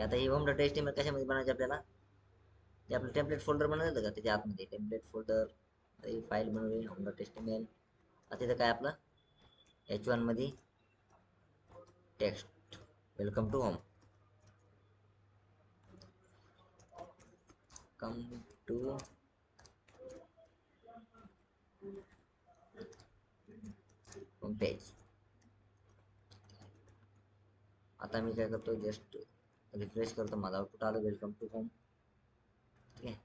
आता ही home dot H T M L कशामध्ये बनायचे आपल्याला, ते आपलं टेम्पलेट फोल्डर बनवलं का त्याच्या आतमध्ये टेम्पलेट फोल्डर फाईल बनवली home dot H T M L. आता तिथं काय आपलं H1 मध्ये text welcome to home, come to home page. आता मी काय करतो, जस्ट रिफ्रेश करतो, माझा आउटपुट आलं वेलकम टू होम. ठीक आहे.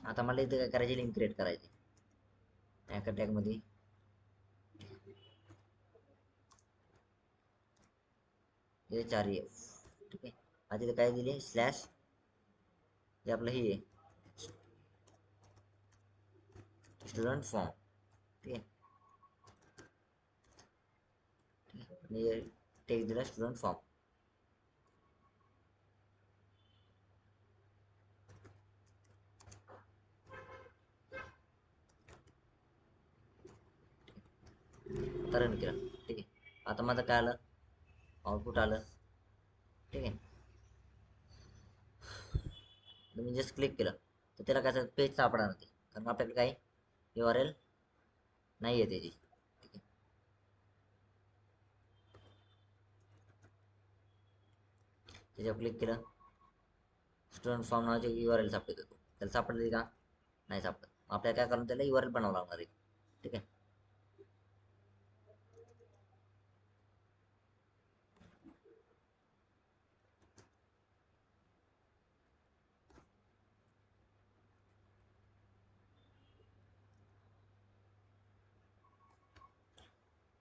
आता मला इथे काय करायची, लिंक क्रिएट करायची अँकर टॅग मध्ये. HREF. ठीक आहे. आता इथे काय दिले स्लॅश, हे आपलं हे आहे स्टुडंट फॉर्म. ठीक आहे. आणि टेक्स्ट दिला स्टुडंट फॉर्म. आता रन केलं. ठीक आहे. आता माझं काय आलं, आउटपुट आलं. ठीक आहे. मी जस्ट क्लिक केलं तर त्याला काय पेज सापडणार नाही, कारण आपल्याकडे काय URL नाही आहे त्याची. ठीक आहे. त्याच्यावर क्लिक केलं, स्टुडंट फॉर्म नावाचे URL सापडत होतो, त्याला सापडले का नाही सापडत. आपल्याला काय करून त्याला URL बनावं लागणार आहे. ठीक आहे.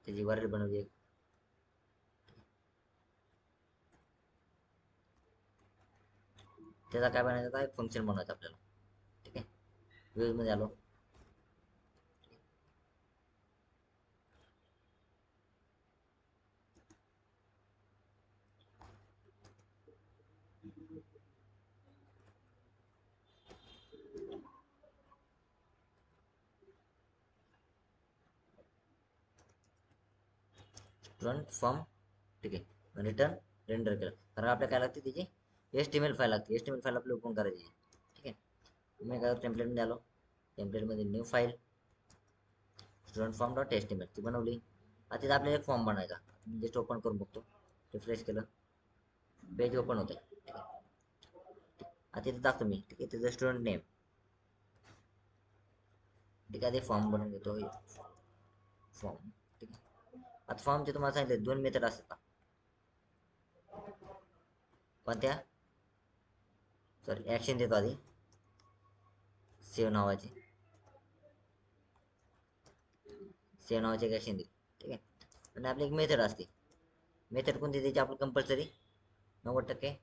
त्याची URL बनवली. त्याचा काय बनायचा, एक फंक्शन बनवायचं आपल्याला. ठीक आहे. व्ह्यूज मध्ये आलो. Student form. ठीक आहे. रिटर्न रेंडर केलं, कारण आपल्याला काय लागते त्याची HTML फाईल लागते. HTML फाईल आपल्याला ओपन करायची. ठीक आहे. मी काय टेम्पलेट मध्ये आलो, टेम्पलेट मध्ये new file student form dot HTML ती बनवली. आता तिथे आपल्याला एक फॉर्म बनायचा. मी जस्ट ओपन करून बघतो, रिफ्रेश केलं, पेज ओपन होते. ठीक आहे. आता तिथे टाकतो मी. ठीक आहे. तिथे स्टुडंट नेम. ठीक आहे. ते फॉर्म बनवून घेतो फॉर्म. ठीक आहे. आता फॉर्मचे तुम्हाला सांगितले 2 मेथड असतात. कोणत्या, सॉरी ऍक्शन देतो आधी, सेव्ह नावाची, सेव्ह नावाची ऍक्शन देतो. ठीक आहे. आणि आपली एक मेथड असते. मेथड कोणती त्याची आपण कंपल्सरी 90%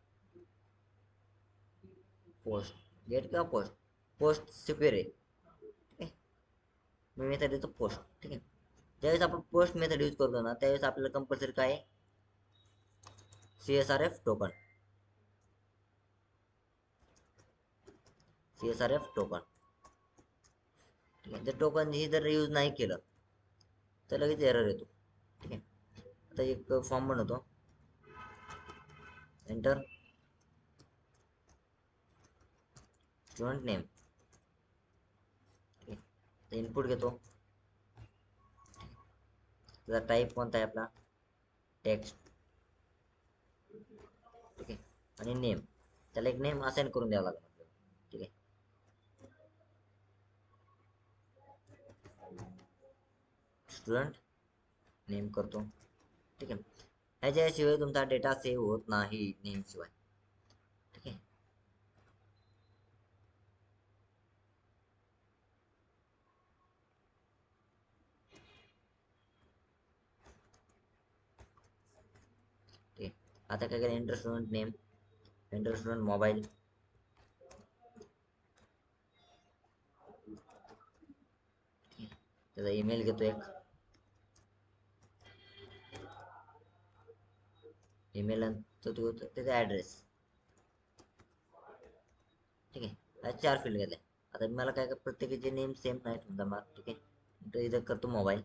पोस्ट गेट किंवा पोस्ट, पोस्ट सिक्युअर आहे. ठीक आहे. मी मेथड देतो पोस्ट. ठीक आहे. ज्यावेळेस आपण पोस्ट मेथड यूज करतो ना, त्यावेळेस आपल्याला कंपल्सरी काय आहे, CSRF टोकन. CSRF token. ठीक आहे. जर टोकन ही जर यूज नाही केलं तर लगेच एरर येतो. ठीक आहे. आता एक फॉर्म बनवतो, एंटर स्टुडंट नेम. ठीक आहे. इनपुट घेतो, त्याचा टाईप कोणता आहे आपला, टेक्स्ट. ठीक आहे. आणि नेम, त्याला एक नेम असाइन करून द्यावा लागेल आपल्याला. ठीक आहे. स्टुडंट नेम करतो. ठीक आहे. ह्याच्याशिवाय तुमचा डेटा सेव्ह होत नाही नेम शिवाय. ठीक आहे. ठीक आहे. आता काय करेल, enter student name, enter student mobile. त्याचा ईमेल घेतो एक, ईमेल तो त्याचा ऍड्रेस. ठीक आहे. हा 4 फील्ड घेतले. आता मला काय प्रत्येकाचे नेम सेम नाही समजा. ठीक आहे. तर इथं करतो मोबाईल.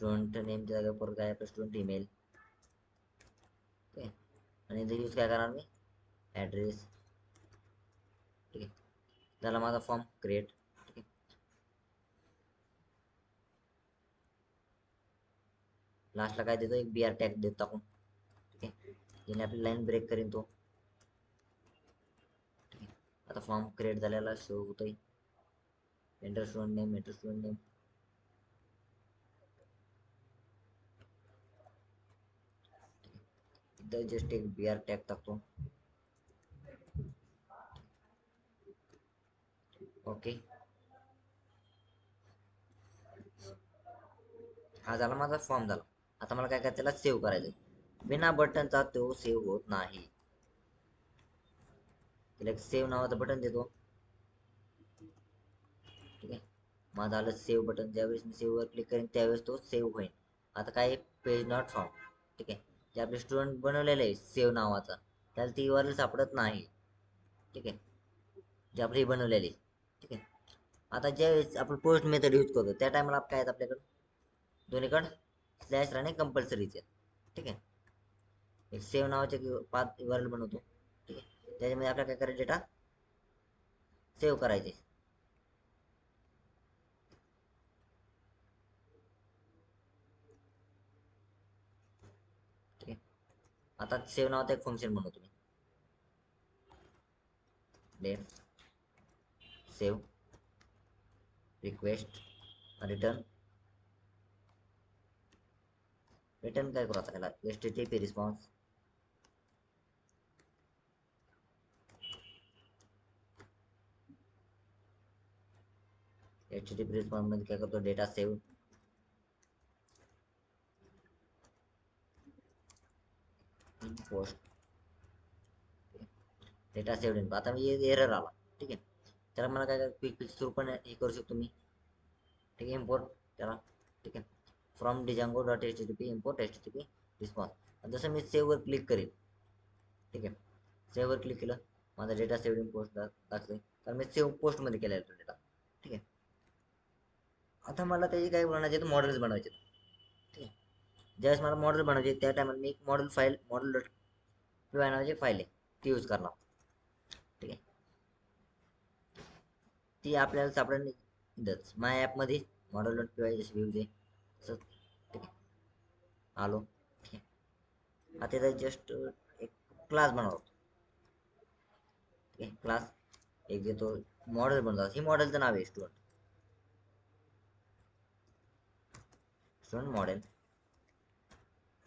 स्टुडंट नेमच्या जागा परत काय आपलं स्टुडंट ईमेल. ओके, आणि इथे यूज काय करणार मी, ॲड्रेस. ठीक आहे, झाला माझा फॉर्म क्रिएट. ठीक आहे, लास्टला काय देतो, एक BR टॅग देतो टाकून. ठीक आहे, ज्याने आपली लाईन ब्रेक करीन तो. ठीक आहे, आता फॉर्म क्रिएट झालेला शो होतोय. Enter student name, enter student name. इथं जस्ट एक BR टॅग टाकतो. ओके, हा झाला माझा फॉर्म झाला. आता मला काय करायचं, त्याला सेव्ह करायचं. बिना बटनचा तो सेव्ह होत नाही. त्याला एक सेव्ह नावाचं बटन देतो. ठीक आहे, माझं आलं सेव्ह बटन. ज्यावेळेस मी सेव्हवर क्लिक करेन त्यावेळेस तो सेव्ह होईल. आता काय, पेज नॉट फाउंड. ठीक आहे, जे आपले स्टुडंट बनवलेलं आहे सेव्ह नावाचा, त्याला ती URL सापडत नाही. ठीक आहे, जे आपली बनवलेली. ठीक आहे, आता ज्यावेळेस आपण पोस्ट मेथड यूज करतो त्या टायमाला काय आहेत आपल्याकडं, दोन्हीकडं स्लॅश राहणे कंपल्सरीचे. ठीक आहे, एक सेव्ह नावाचे पाथ URL बनवतो. ठीक आहे, त्याच्यामध्ये आपल्याला काय करायचं, डेटा सेव्ह करायचे. ठीक आहे, आता सेव्ह नावाचं एक फंक्शन बनवतो मी. Def save request return. Return काय करू आता, त्याला HTTP रिस्पॉन्स. HTTP रिस्पॉन्स मध्ये काय करतो, data save. Post data save. आता मी एरर आला. ठीक आहे, त्याला मला काय क्विक फिक्स थ्रू पण हे करू शकतो मी. ठीक आहे, इम्पोर्ट त्याला. ठीक आहे, from Django dot HTTP import HTTP response. जसं मी सेव्हवर क्लिक करेन. ठीक आहे, सेव्हवर क्लिक केलं, माझा डेटा सेव्ह इन पोस्ट दाखले, कारण मी सेव्ह पोस्टमध्ये केलेला तो डेटा. ठीक आहे, आता मला त्याची काय बनवायचे, मॉडेल्स बनवायचे. ठीक आहे, ज्यावेळेस मला मॉडेल बनवायचे त्या टायमाला मी एक model file, model dot P नावाची फाईल आहे ती यूज करणार. ठीक आहे, ती आपल्याला सापडेल इथंच माय ॲपमध्ये मॉडेल डॉट पी वाय जशी व्ह्यूज आहे तसंच. ठीक आहे, आलो. ठीक आहे, आता इथं जस्ट एक क्लास बनवतो. ठीक आहे, क्लास एक घेतो, मॉडेल बनवतो. ही मॉडेलचं नाव आहे स्टुडंट. Student model.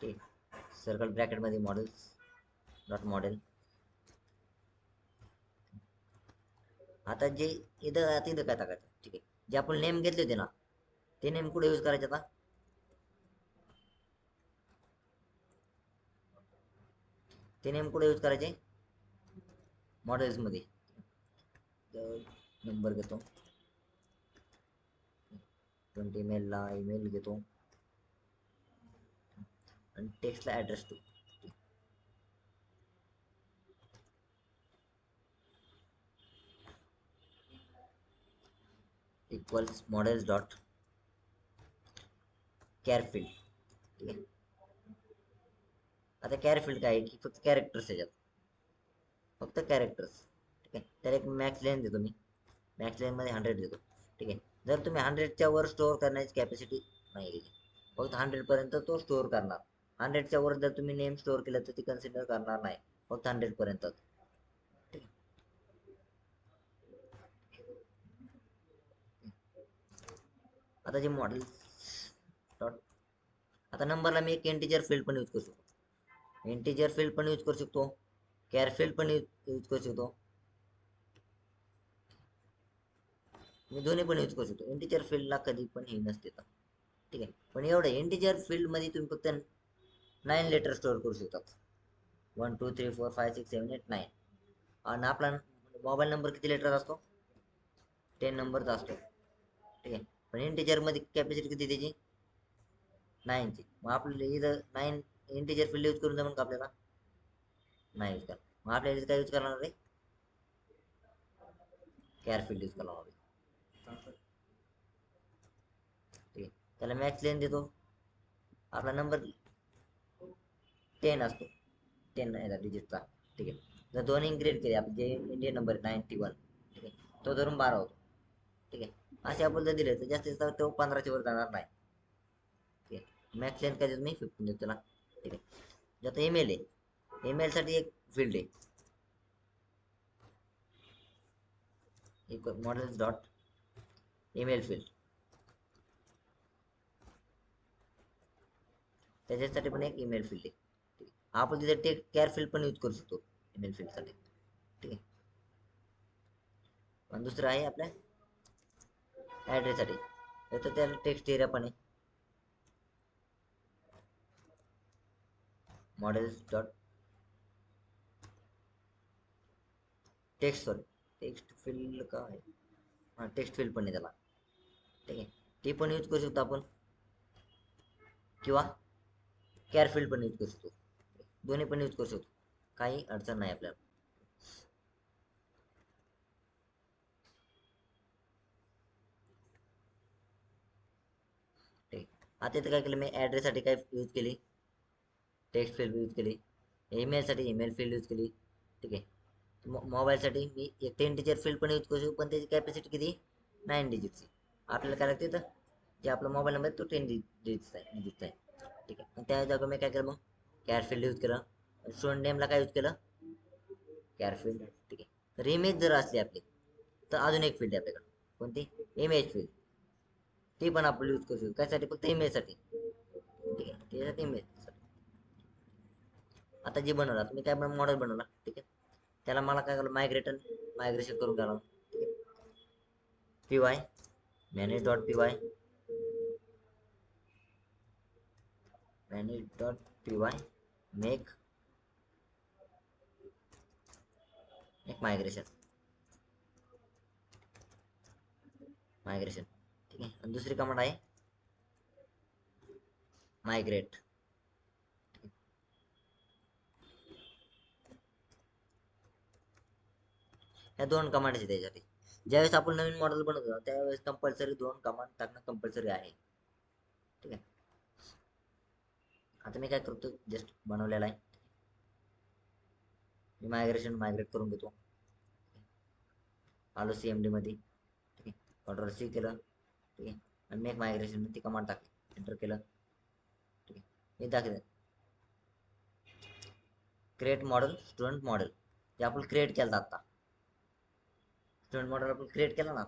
ठीक आहे, सर्कल ब्रॅकेटमध्ये मॉडेल्स डॉट मॉडेल. आता जे इथं काय टाकायचं. ठीक आहे, जे आपण नेम घेतले होते ना, ते नेम कुठे यूज करायचे आता, ते नेम कुठे यूज करायचे, मॉडेल्स मध्ये. नंबर घेतो, 20 ईमेलला ईमेल घेतो, आणि टेक्स्टला address two. Equals models dot char field. ठीक आहे, आता कॅरफिल्ड काय आहे की फक्त कॅरेक्टर्स याच्यात, फक्त कॅरेक्टर्स. ठीक आहे, त्याला एक मॅक्स लेन देतो मी. मॅक्स लेन मध्ये 100 देतो. ठीक आहे, जर तुम्ही 100च्या वर स्टोअर करण्याची कॅपॅसिटी नाही दिली, फक्त 100 पर्यंत तो स्टोअर करणार. 100च्या वर जर तुम्ही नेम स्टोअर केलं तर ती कन्सिडर करणार नाही, फक्त 100 पर्यंत. आता जे मॉडेल डॉट, आता नंबरला मी एक इंटिजर फील्ड पण यूज करू शकतो. इंटिजर फील्ड पण यूज करू शकतो, कॅर फील्ड पण यूज करू शकतो. मी दोन्ही पण यूज करू शकतो. इंटिजर फील्डला कधी पण हे नसते. ठीक आहे, पण एवढं इंटिजर फील्ड मध्ये तुम्ही फक्त 9 लेटर स्टोअर करू शकतात. 1 2 3 4 5 6 7 8 9. आणि आपला मोबाईल नंबर किती लेटर असतो, 10 नंबरचा असतो. ठीक आहे, पण इंटिजर मध्ये कॅपॅसिटी किती त्याची, 9 ची. मग आपल्याला इथं 9 इंटिजर फील्ड यूज करून जमून का आपल्याला, नाही यूज करा. मग आपल्याला इथं काय यूज करणार आहे, कॅर फील्ड यूज करणार आहे. ठीक आहे, त्याला मॅक्स लेन देतो आपला नंबर 10 असतो, 10 याचा डिजिटचा. ठीक आहे. जर दोन इंक्रीज केले आपले जे इंडियन नंबर 91, ठीक आहे, तो धरून 12 होतो. ठीक आहे. असे आपण जर दिले तर जास्तीत जास्त तो 15च्या वर जाणार नाही. ठीक आहे. मॅक्स लेंथ काय देतो मी 15 देतो त्याला. ठीक आहे. जे आता ईमेल आहे, ईमेल साठी एक फील्ड आहे, एक मॉडेल्स डॉट ईमेल फील्ड. त्याच्यासाठी पण एक ईमेल फील्ड आहे. ठीक आहे. आपण तिथे टेक केअर फील्ड पण यूज करू शकतो ईमेल फील्ड साठी. ठीक आहे. आणि दुसरं आहे आपल्या ऍड्रेस साठी, तर त्याला टेक्स्ट एरिया पण आहे, models dot text, sorry text field का आहे, हां टेक्स्ट फील्ड पण आहे त्याला. ठीक आहे. ते पण यूज करू शकतो आपण, किंवा केअर फील्ड पण यूज करू शकतो. दोन्ही पण यूज करू शकतो, काही अडचण नाही आपल्याला. ठीक आहे. आता इथं काय केलं मी, ॲड्रेससाठी काय यूज केली, टेक्स्ट फील्ड यूज केली. ईमेलसाठी ईमेल फील्ड यूज केली. ठीक आहे. मोबाईलसाठी मी एक 10 डिजिट फील्ड पण यूज करू शकतो, पण त्याची कॅपॅसिटी किती, 9 डिजिटची. आपल्याला काय लागते तर जे आपला मोबाईल नंबर तो 10 डिजिटचा आहे. ठीक आहे. मग त्या जागा मी काय केलं, मग कॅर फील्ड यूज केलं. स्टुडंट नेमला काय यूज केलं, कॅर फील्ड. ठीक आहे. तर इमेज जर असली आपली तर अजून एक फील्ड आहे आपल्याकडे, कोणती, इमेज फील्ड. ती पण आपण यूज करू शकतो, त्यासाठी फक्त इमेजसाठी. ठीक आहे. त्यासाठी इमेज. आता जे बनवलं, आता मी काय मॉडेल बनवला. ठीक आहे. त्याला मला काय करायला, मायग्रेशन करून घ्यावं. ठीक आहे. P Y manage dot P Y, manage dot P Y make एक मायग्रेशन. ठीक आहे. आणि दुसरी कमांड आहे मायग्रेट. ह्या दोन कमांड आहेत त्याच्यासाठी. ज्यावेळेस आपण नवीन मॉडेल बनवतो त्यावेळेस कंपल्सरी दोन कमांड टाकणं कंपल्सरी आहे. ठीक आहे. आता मी काय करतो, जस्ट बनवलेला आहे, मी मायग्रेट करून घेतो. आलो CMD मध्ये. ठीक आहे. कंट्रोल C केलं. ठीक आहे. आणि मेक मायग्रेशन ती कमांड टाकली, एंटर केलं. ठीक आहे. मी दाखवलं क्रिएट मॉडेल, स्टुडंट मॉडेल, जे आपण क्रिएट केलं आता, स्टुडंट मॉडेल आपण क्रिएट केलं ना.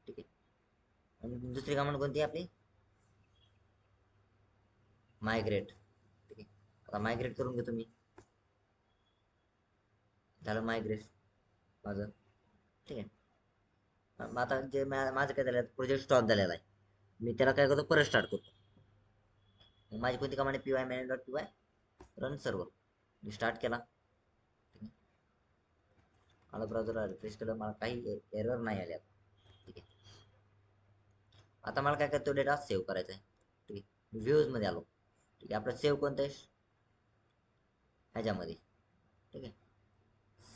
ठीक आहे. आणि दुसरी कमांड कोणती आपली, मायग्रेट. ठीक आहे. आता मायग्रेट करून घेतो मी. झालं मायग्रेट माझं. ठीक आहे. मग आता जे माझं काय झालं, प्रोजेक्ट स्टॉप झालेला आहे, मी त्याला काय करतो, परत स्टार्ट करतो. मग माझी कोणती command, P Y manage dot P Y run server. मी स्टार्ट केला. मला ब्राउझरला रिफ्रेश केलं, मला काही एरर नाही आले आता. ठीक आहे. आता मला काय करतो, डेटा सेव्ह करायचा आहे. ठीक आहे. व्ह्यूज मध्ये आलो. ठीक आहे. आपलं सेव्ह कोणतं आहे, ह्याच्यामध्ये. ठीक आहे.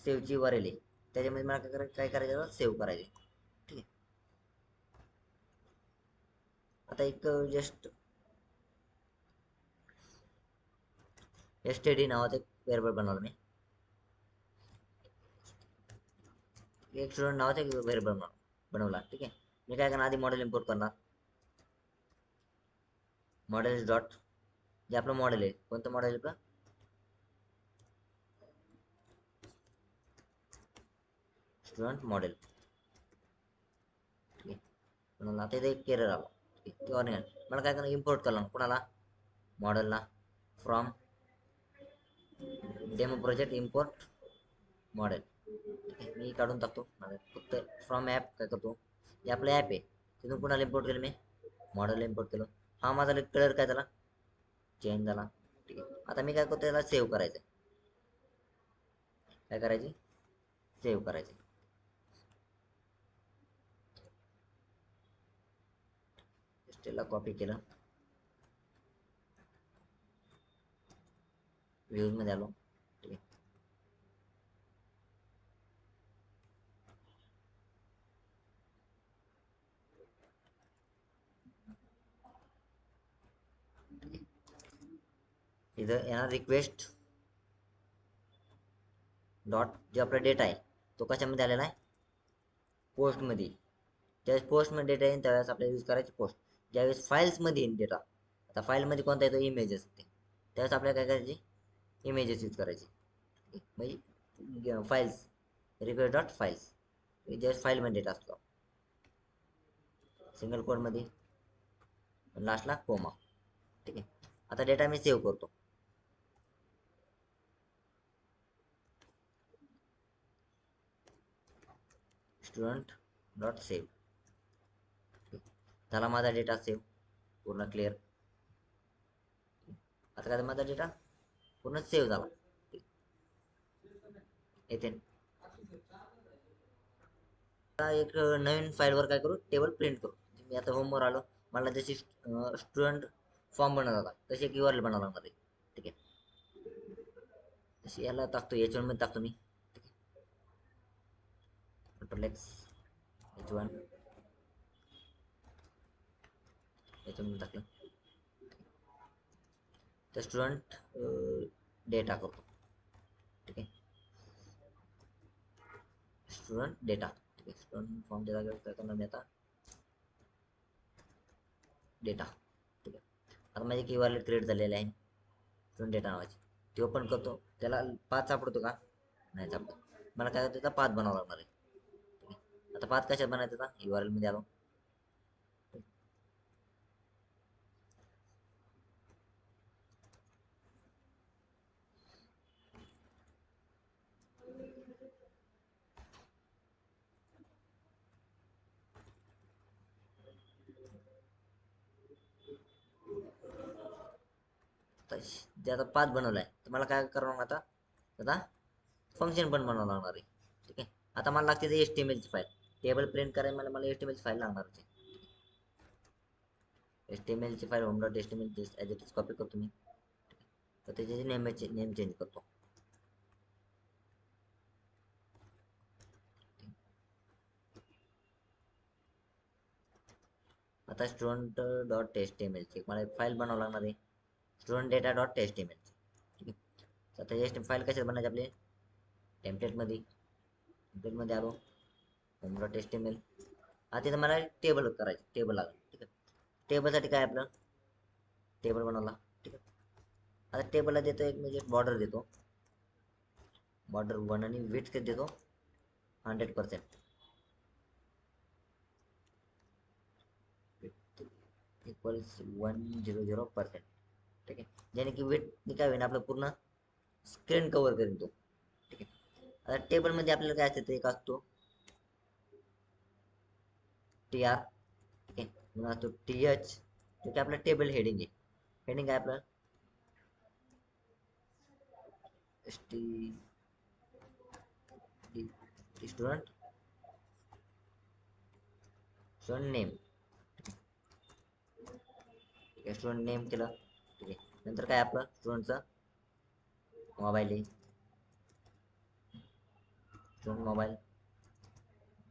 सेव्हची वरेल आहे, त्याच्यामध्ये मला काय करायचं, सेव्ह करायचे. ठीक आहे. आता एक जस्ट एसटीडी नावाचं एक व्हेरिएबल बनवलं मी, एक स्टुडंट नावाचा एक व्हेरिएबल बनवला. ठीक आहे. मी काय करणार, आधी मॉडेल इम्पोर्ट करणार. मॉडेल डॉट, जे आपलं मॉडेल आहे, कोणतं मॉडेल आपलं, स्टुडंट मॉडेल. ठीक आहे. म्हणून आता इथे एक एरर आला. ठीक आहे. किंवा नाही, मला काय करणार, इम्पोर्ट करणार कोणाला, मॉडेलला, from demo project import model. ठीक आहे. मी काढून टाकतो फक्त फ्रॉम ॲप. काय करतो, हे आपलं ॲप आहे, तिथून कुणाला इम्पोर्ट केलं मी, मॉडेल इम्पोर्ट केलं. हा माझा कलर काय झाला, चेंज झाला. ठीक आहे. आता मी काय करतो, त्याला सेव्ह करायचं. काय करायचे, सेव्ह करायचे. त्याला कॉपी केलं, व्ह्यूज मध्ये आलो. ठीक आहे. इथं येणार रिक्वेस्ट डॉट जो आपला डेटा आहे तो कशामध्ये आलेला आहे, पोस्टमध्ये. ज्यावेळेस पोस्टमध्ये डेटा येईल त्यावेळेस आपल्याला यूज करायची पोस्ट. ज्यावेळेस फाईल्समध्ये येईल डेटा, आता फाईलमध्ये कोणता येतो, इमेजेस ते, त्यावेळेस आपल्याला काय करायचे, इमेजेस यूज करायचे. म्हणजे फाईल्स, रिक्वेस्ट डॉट फाईल्स, ज्यावेळेस फाईलमध्ये डेटा असतो सिंगल कोडमध्ये, लास्टला कोमा. ठीक आहे. आता डेटा मी सेव्ह करतो. स्टुडंट डॉट सेव्ह, झाला माझा डेटा सेव्ह पूर्ण क्लिअर. आता काय माझा डेटा पूर्ण सेव्ह झाला. येथे एक नवीन फाईलवर काय करू, टेबल प्रिंट करू. मी आता होमवर आलो, मला जशी स्टुडंट फॉर्म बनवला होता तशी एक URL बनावं लागणार आहे. ठीक आहे. तशी याला टाकतो, H1 मध्ये टाकतो मी. Control+X H1 मध्ये टाकलं तर स्टुडंट डेटा करतो. ठीक आहे. Student data. ठीक आहे. स्टुडंट फॉर्मच्या जागेवर काय करणार मी आता, डेटा. ठीक आहे. आता माझी की URL क्रिएट झालेली आहे स्टुडंट डेटा नावाची. ते ओपन करतो, त्याला पाथ सापडतो का, नाही सापडत. मला काय त्याचा पाथ बनावा लागणार आहे. ठीक आहे. आता पाथ कशात बनायचा, URL मध्ये आलो. जे आता पाथ बनवलाय तर मला काय करावं आता, आता फंक्शन पण बनवावं लागणार आहे. ठीक आहे. आता मला लागते HTML ची फाईल, टेबल प्रिंट करायला मला HTML ची फाईल लागणार होती. HTML ची file home.html as it is copy करतो मी. तर त्याचे नेम चेंज करतो. आता स्टुडंट डॉट HTML ची मला एक फाईल बनावं लागणार आहे, स्टुडंट डेटा डॉट HTML. ठीक आहे. आता ही फाईल कशात बनायची आपली, टेम्पलेटमध्ये. टेम्पलेटमध्ये आलो, home.html. आता तिथं मला टेबल करायचे, टेबल लागेल. ठीक आहे. टेबलसाठी काय आपलं, टेबल बनवला. ठीक आहे. आता टेबलला देतो एक म्हणजे बॉर्डर देतो, बॉर्डर 1 आणि विड्थ किती देतो, 100%. इक्वल्स 100%. ठीक आहे. ज्याने की विड्थ काय होईल, आपलं पूर्ण स्क्रीन कव्हर करेल तो. ठीक आहे. आता टेबलमध्ये आपल्याला काय असतं, एक असतो TR. ठीक आहे. मग असतो TH, ठीक आहे. आपलं टेबल हेडिंग आहे. हेडिंग काय आपलं स्टुडंट नेम. ठीक आहे. स्टुडंट नेम केलं. ठीक आहे. नंतर काय आपलं स्टुडंटचा मोबाईल आहे, स्टुडंट मोबाईल.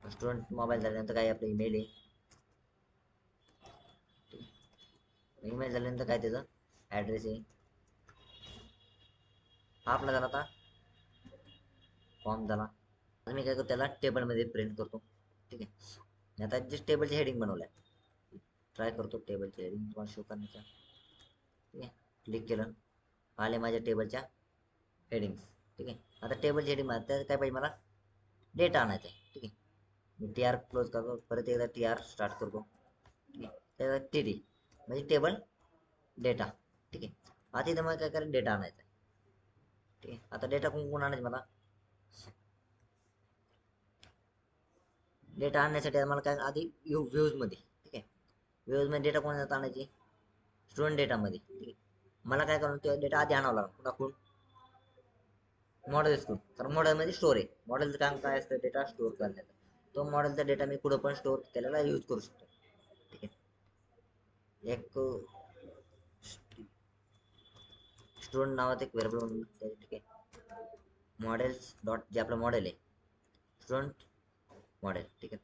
स्टुडंट मोबाईल झाल्यानंतर काय आपलं ईमेल आहे. ईमेल झाल्यानंतर काय त्याचं ॲड्रेस आहे. हा आपला झाला आता फॉर्म झाला. आता मी काय करतो, त्याला टेबलमध्ये प्रिंट करतो. ठीक आहे. आता जे टेबलचे हेडिंग बनवलं आहे, ट्राय करतो टेबलचे हेडिंग तुम्हाला शो करण्याचा. ठीक आहे. क्लिक केलं, आले माझ्या टेबलच्या हेडिंग्स. ठीक आहे. आता टेबलचे हेडिंग त्यात काय पाहिजे, मला डेटा आणायचा आहे. ठीक आहे. मी TR क्लोज करतो, परत एकदा TR स्टार्ट करतो. ठीक आहे. त्याचा TD म्हणजे टेबल डेटा. ठीक आहे. आता इथं मला काय करायचं, डेटा आणायचा आहे. ठीक आहे. आता डेटा कोण आणायचं मला, डेटा आणण्यासाठी मला काय आधी व्ह्यूज मध्ये. ठीक आहे. व्ह्यूज मध्ये डेटा कोणाचा आणायची, स्टुडंट डेटामध्ये. ठीक आहे. मला काय करून ते डेटा आधी आणावं लागणार दाखवून मॉडेल स्टोर, कारण मॉडेलमध्ये स्टोर आहे. मॉडेलचं काम काय असतं, डेटा स्टोर करण्याचं. तो मॉडेलचा डेटा मी कुठं पण स्टोर केलेला यूज करू शकतो. ठीक आहे. एक स्टुडंट नावाचं एक व्हेरिएबल म्हणून. ठीक आहे. मॉडेल्स डॉट, जे आपलं मॉडेल आहे स्टुडंट मॉडेल. ठीक आहे.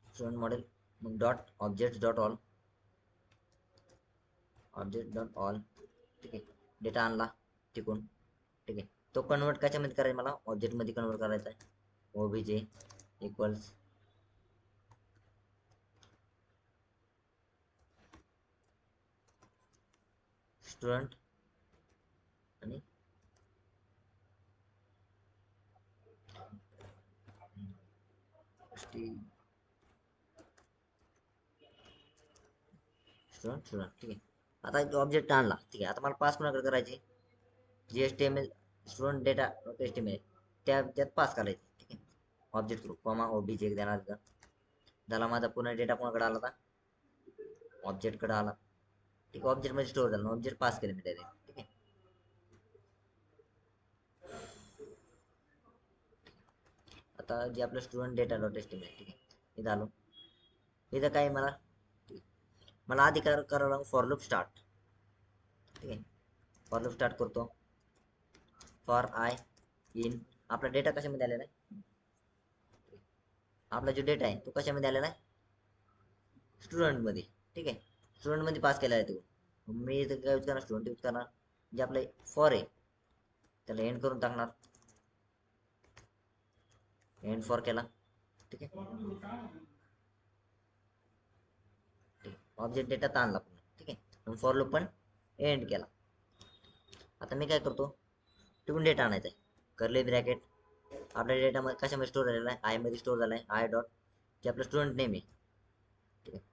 स्टुडंट मॉडेल, मग dot object dot all, object dot all. ठीक आहे. डेटा आणला तिकून, ठीक आहे. तो कन्वर्ट कशामध्ये करायचा, मला ऑब्जेक्टमध्ये कन्वर्ट करायचा आहे. ओबीजे इक्वल्स स्टुडंट आणि स्टुडंट स्टुडंट, ठीक आहे. आता ऑब्जेक्ट आणला, ठीक आहे. आता मला पास कोणाकडे करायचे, G S T M L student data H T M L त्यात पास करायचे, ठीक आहे. ऑब्जेक्ट ग्रुप कॉमा ओबीजे एक देणार तिथं. झाला माझा पूर्ण डेटा कोणाकडे आला होता, ऑब्जेक्टकडे आला, ठीक आहे. ऑब्जेक्ट मध्ये स्टोअर झाला, ऑब्जेक्ट पास केले मी डायरेक्ट, ठीक आहे. आता जे आपलं student data dot H T M L, ठीक आहे, हे झालं. इथं काय मला, मला आधी करावं लागेल फॉर लूप स्टार्ट, ठीक आहे. फॉर लूप स्टार्ट करतो. फॉर आय इन आपला डेटा कशामध्ये आलेला आहे, आपला जो डेटा आहे तो कशामध्ये आलेला आहे, स्टुडंट मध्ये, ठीक आहे. स्टुडंट मध्ये पास केलेला आहे तो. मी इथं काय यूज करणार, स्टुडंट यूज करणार. जे आपलं फॉर आहे त्याला एंड करून टाकणार, एंड फॉर केला, ठीक आहे. ऑब्जेक्ट डेटा ताणला पूर्ण, ठीक आहे. फॉर लूप पण एंड केला. आता मी काय करतो, तिकडून डेटा आणायचा आहे. कर्ली ब्रॅकेट आपल्या डेटा मध्ये कशामध्ये स्टोर झालेला आहे, आय मध्ये स्टोर झाला आहे. आय डॉट जे आपलं स्टुडंट नेम आहे, ठीक आहे.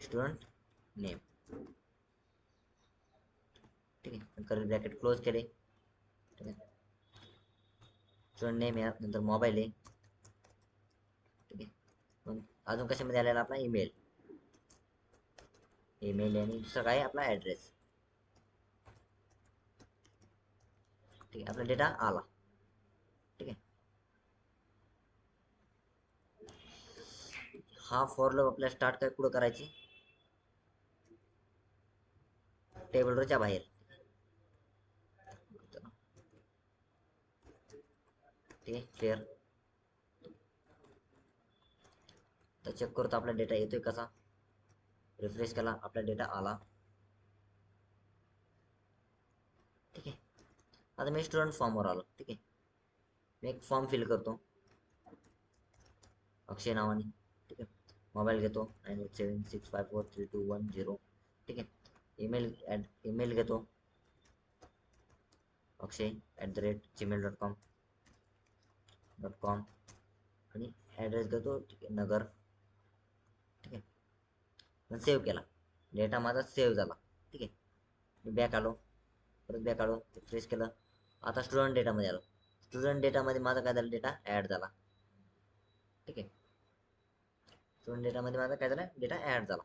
स्टुडंट नेम, ठीक आहे. कर्ली ब्रॅकेट क्लोज केले, ठीक आहे. स्टुडंट नेम आहे, नंतर मोबाईल आहे, ठीक आहे. मग अजून कशामध्ये आलेला आपला ईमेल, ईमेल आणि दुसरा काय आपला ॲड्रेस, ठीक आहे. आपला डेटा आला, ठीक आहे. हा फॉर लूप आपल्याला स्टार्ट काय कुठं करायची, टेबल रोच्या बाहेर, ठीक आहे. क्लिअर. तर चेक करतो आपला डेटा येतोय कसा, रिफ्रेश केला आपला डेटा आला, ठीक आहे. आता मी स्टुडंट फॉर्मवर आलो, ठीक आहे. मी एक फॉर्म फिल करतो अक्षय नावाने, ठीक आहे. मोबाईल घेतो 9876543210, ठीक आहे. ईमेल घेतो akshay@gmail.com आणि ॲड्रेस घेतो, ठीक आहे, नगर, ठीक आहे. पण सेव्ह केला, डेटा माझा सेव्ह झाला, ठीक आहे. मी बॅक आलो, परत बॅक आलो, रिफ्रेश केलं. आता स्टुडंट डेटामध्ये आलो. स्टुडंट डेटामध्ये माझा काय झाला, डेटा ॲड झाला, ठीक आहे. स्टुडंट डेटामध्ये माझा काय झाला, डेटा ॲड झाला.